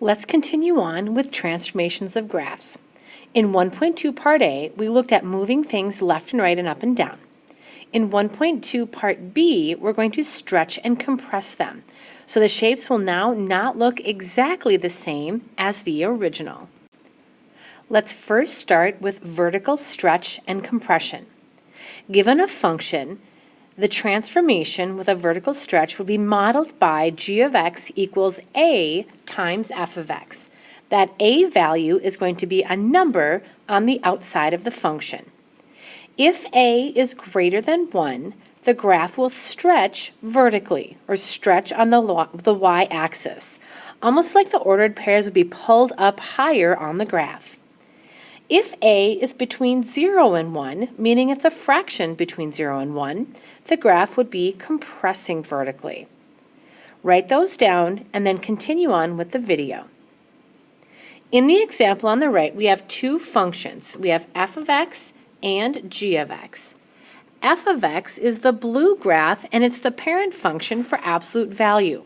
Let's continue on with transformations of graphs. In 1.2 Part A, we looked at moving things left and right and up and down. In 1.2 Part B, we're going to stretch and compress them, so the shapes will now not look exactly the same as the original. Let's first start with vertical stretch and compression. Given a function, the transformation with a vertical stretch will be modeled by g of x equals a times f of x. That a value is going to be a number on the outside of the function. If a is greater than 1, the graph will stretch vertically, or stretch on the y-axis, almost like the ordered pairs would be pulled up higher on the graph. If a is between 0 and 1, meaning it's a fraction between 0 and 1, the graph would be compressing vertically. Write those down and then continue on with the video. In the example on the right, we have two functions. We have f of x and g of x. F of x is the blue graph, and it's the parent function for absolute value.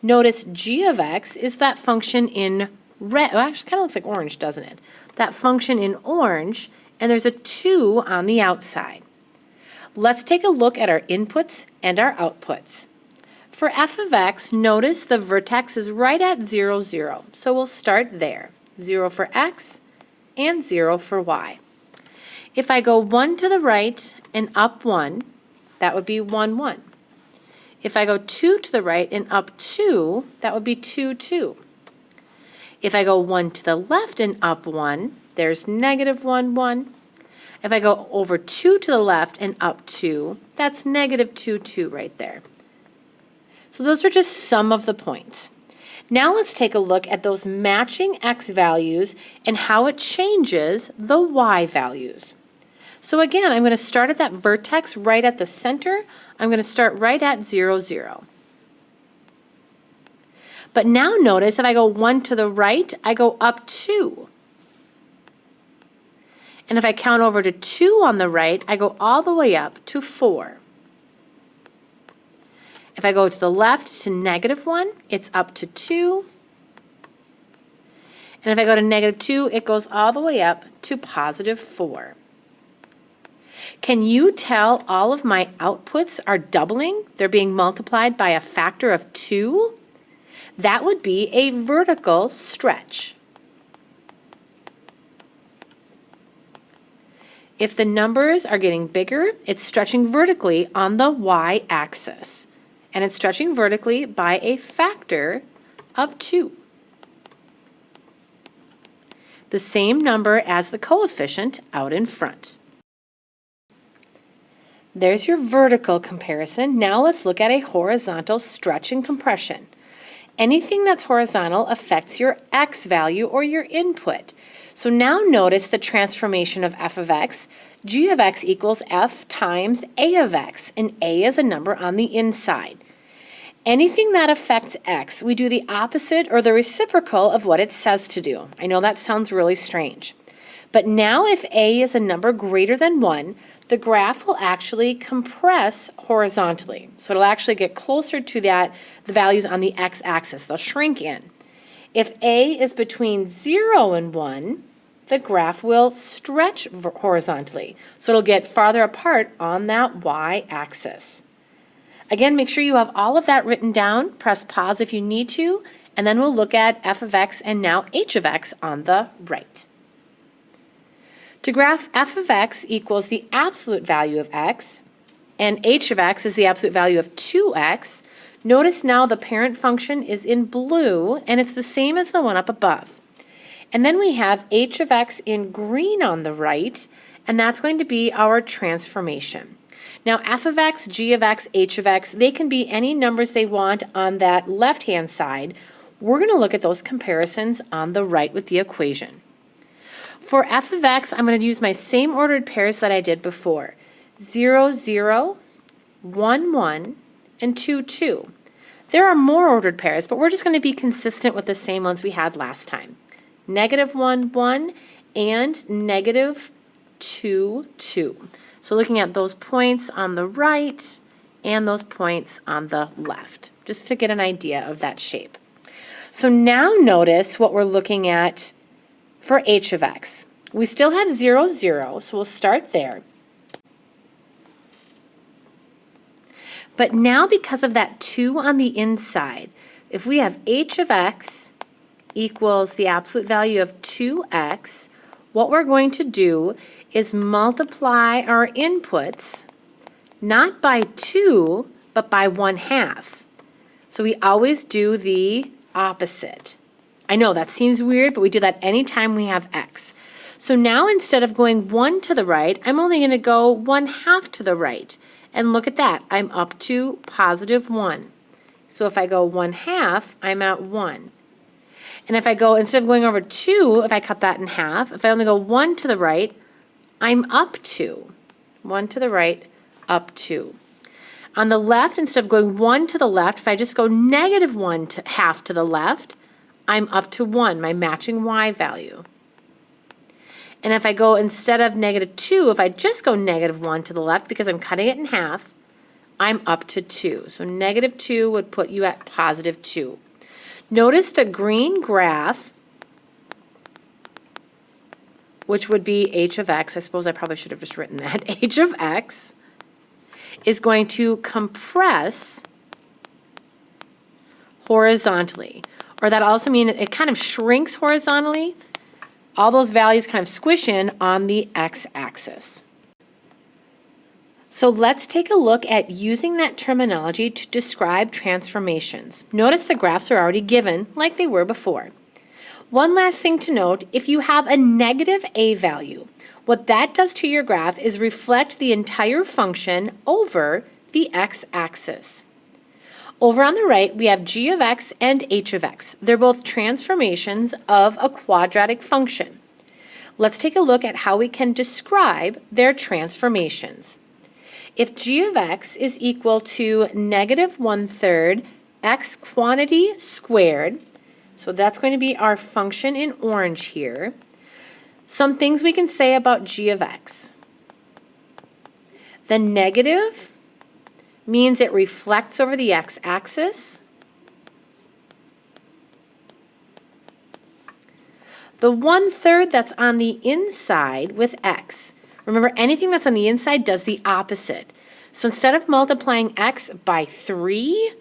Notice g of x is that function in red. Well, actually, kind of looks like orange, doesn't it? That function in orange, and there's a 2 on the outside. Let's take a look at our inputs and our outputs. For f of x, notice the vertex is right at 0, 0. So we'll start there. 0 for x and 0 for y. If I go 1 to the right and up 1, that would be 1, 1. If I go 2 to the right and up 2, that would be 2, 2. If I go 1 to the left and up 1, there's negative 1, 1. If I go over 2 to the left and up 2, that's negative 2, 2 right there. So those are just some of the points. Now let's take a look at those matching x values and how it changes the y values. So again, I'm going to start at that vertex right at the center. I'm going to start right at 0, 0. But now notice if I go 1 to the right, I go up 2. And if I count over to 2 on the right, I go all the way up to 4. If I go to the left to negative 1, it's up to 2. And if I go to negative 2, it goes all the way up to positive 4. Can you tell all of my outputs are doubling? They're being multiplied by a factor of 2? That would be a vertical stretch. If the numbers are getting bigger, it's stretching vertically on the y-axis. And it's stretching vertically by a factor of 2. The same number as the coefficient out in front. There's your vertical comparison. Now let's look at a horizontal stretch and compression. Anything that's horizontal affects your x value or your input. So now notice the transformation of f of x. G of x equals f times a of x, and a is a number on the inside. Anything that affects x, we do the opposite or the reciprocal of what it says to do. I know that sounds really strange. But now if a is a number greater than 1, the graph will actually compress horizontally. So it'll actually get closer to the values on the x-axis. They'll shrink in. If a is between 0 and 1, the graph will stretch horizontally. So it'll get farther apart on that y-axis. Again, make sure you have all of that written down. Press pause if you need to, and then we'll look at f of x and now h of x on the right. To graph f of x equals the absolute value of x, and h of x is the absolute value of 2x, notice now the parent function is in blue, and it's the same as the one up above. And then we have h of x in green on the right, and that's going to be our transformation. Now f of x, g of x, h of x, they can be any numbers they want on that left-hand side. We're going to look at those comparisons on the right with the equation. For f of x, I'm going to use my same ordered pairs that I did before. 0, 0, 1, 1, and 2, 2. There are more ordered pairs, but we're just going to be consistent with the same ones we had last time. Negative 1, 1, and negative 2, 2. So looking at those points on the right and those points on the left, just to get an idea of that shape. So now notice what we're looking at for h of x. We still have 0, 0, so we'll start there. But now because of that 2 on the inside, if we have h of x equals the absolute value of 2x, what we're going to do is multiply our inputs not by 2, but by 1/2. So we always do the opposite. I know that seems weird, but we do that anytime we have x. So now instead of going 1 to the right, I'm only going to go 1/2 to the right. And look at that, I'm up to positive 1. So if I go 1/2, I'm at 1. And if I go, instead of going over 2, if I cut that in half, if I only go 1 to the right, I'm up 2. 1 to the right, up 2. On the left, instead of going 1 to the left, if I just go negative 1/2 to the left, I'm up to 1, my matching y value. And if I go, instead of negative 2, if I just go negative 1 to the left because I'm cutting it in half, I'm up to 2. So negative 2 would put you at positive 2. Notice the green graph, which would be h of x. I suppose I probably should have just written that. h of x is going to compress horizontally. Or that also means it kind of shrinks horizontally. All those values kind of squish in on the x-axis. So let's take a look at using that terminology to describe transformations. Notice the graphs are already given like they were before. One last thing to note, if you have a negative a value, what that does to your graph is reflect the entire function over the x-axis. Over on the right, we have g of x and h of x. They're both transformations of a quadratic function. Let's take a look at how we can describe their transformations. If g of x is equal to negative 1/3 x quantity squared, so that's going to be our function in orange here. Some things we can say about g of x. The negative means it reflects over the x-axis. The 1/3 that's on the inside with x. Remember, anything that's on the inside does the opposite. So instead of multiplying x by 1/3,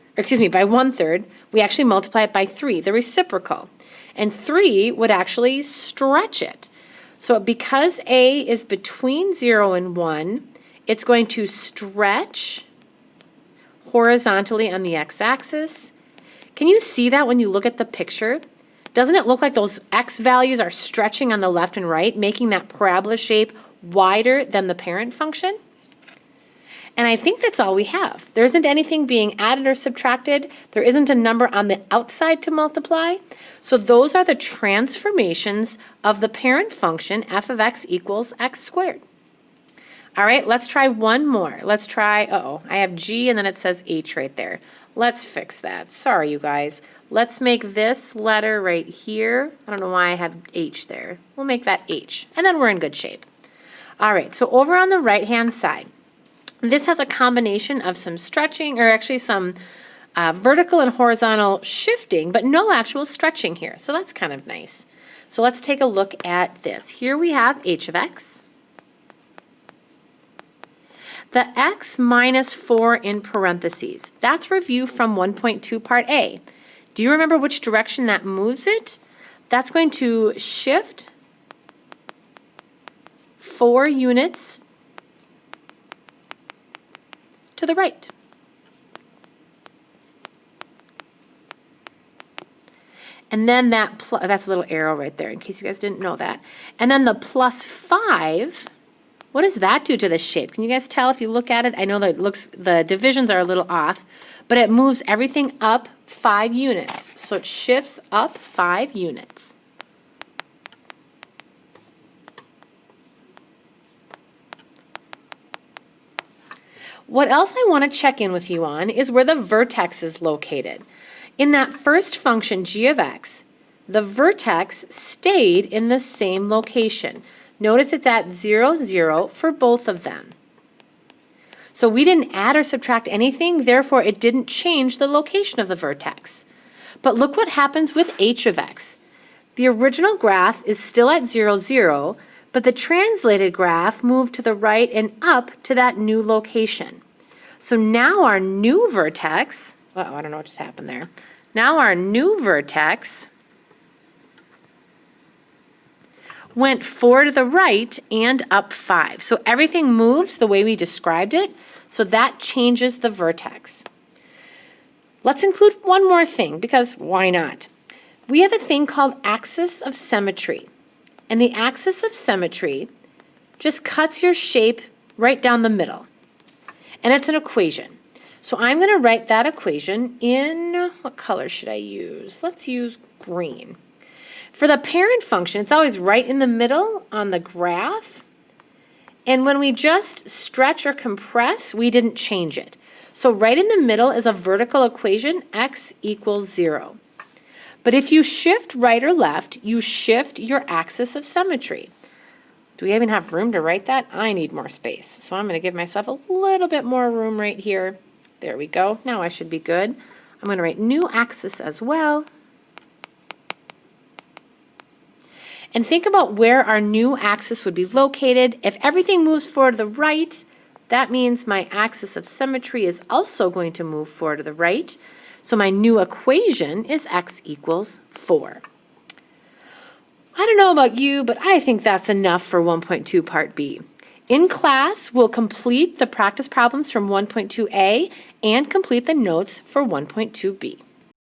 we actually multiply it by 3, the reciprocal. And 3 would actually stretch it. So because a is between 0 and 1, it's going to stretch horizontally on the x-axis. Can you see that when you look at the picture? Doesn't it look like those x values are stretching on the left and right, making that parabola shape wider than the parent function? And I think that's all we have. There isn't anything being added or subtracted. There isn't a number on the outside to multiply. So those are the transformations of the parent function f of x equals x squared. All right, let's try one more. Let's try, I have g and then it says h right there. Let's fix that. Sorry, you guys. Let's make this letter right here. I don't know why I have h there. We'll make that h, and then we're in good shape. All right, so over on the right-hand side, this has a combination of some stretching, or actually some vertical and horizontal shifting, but no actual stretching here. So that's kind of nice. So let's take a look at this. Here we have h of x. The x minus 4 in parentheses. That's review from 1.2 part A. Do you remember which direction that moves it? That's going to shift 4 units to the right. And then that's a little arrow right there in case you guys didn't know that. And then the plus 5, what does that do to this shape? Can you guys tell if you look at it? I know that the divisions are a little off, but it moves everything up 5 units. So it shifts up 5 units. What else I want to check in with you on is where the vertex is located. In that first function, g of x, the vertex stayed in the same location. Notice it's at 0, 0 for both of them. So we didn't add or subtract anything, therefore it didn't change the location of the vertex. But look what happens with h of x. The original graph is still at 0, 0, but the translated graph moved to the right and up to that new location. So now our new vertex, I don't know what just happened there. Now our new vertex went 4 to the right and up 5. So everything moves the way we described it, so that changes the vertex. Let's include one more thing, because why not? We have a thing called axis of symmetry. And the axis of symmetry just cuts your shape right down the middle. And it's an equation. So I'm going to write that equation in, what color should I use? Let's use green. For the parent function, it's always right in the middle on the graph. And when we just stretch or compress, we didn't change it. So right in the middle is a vertical equation, x equals 0. But if you shift right or left, you shift your axis of symmetry. Do we even have room to write that? I need more space. So I'm going to give myself a little bit more room right here. There we go. Now I should be good. I'm going to write new axis as well. And think about where our new axis would be located. If everything moves forward to the right, that means my axis of symmetry is also going to move forward to the right. So my new equation is x equals 4. I don't know about you, but I think that's enough for 1.2 Part B. In class, we'll complete the practice problems from 1.2a and complete the notes for 1.2b.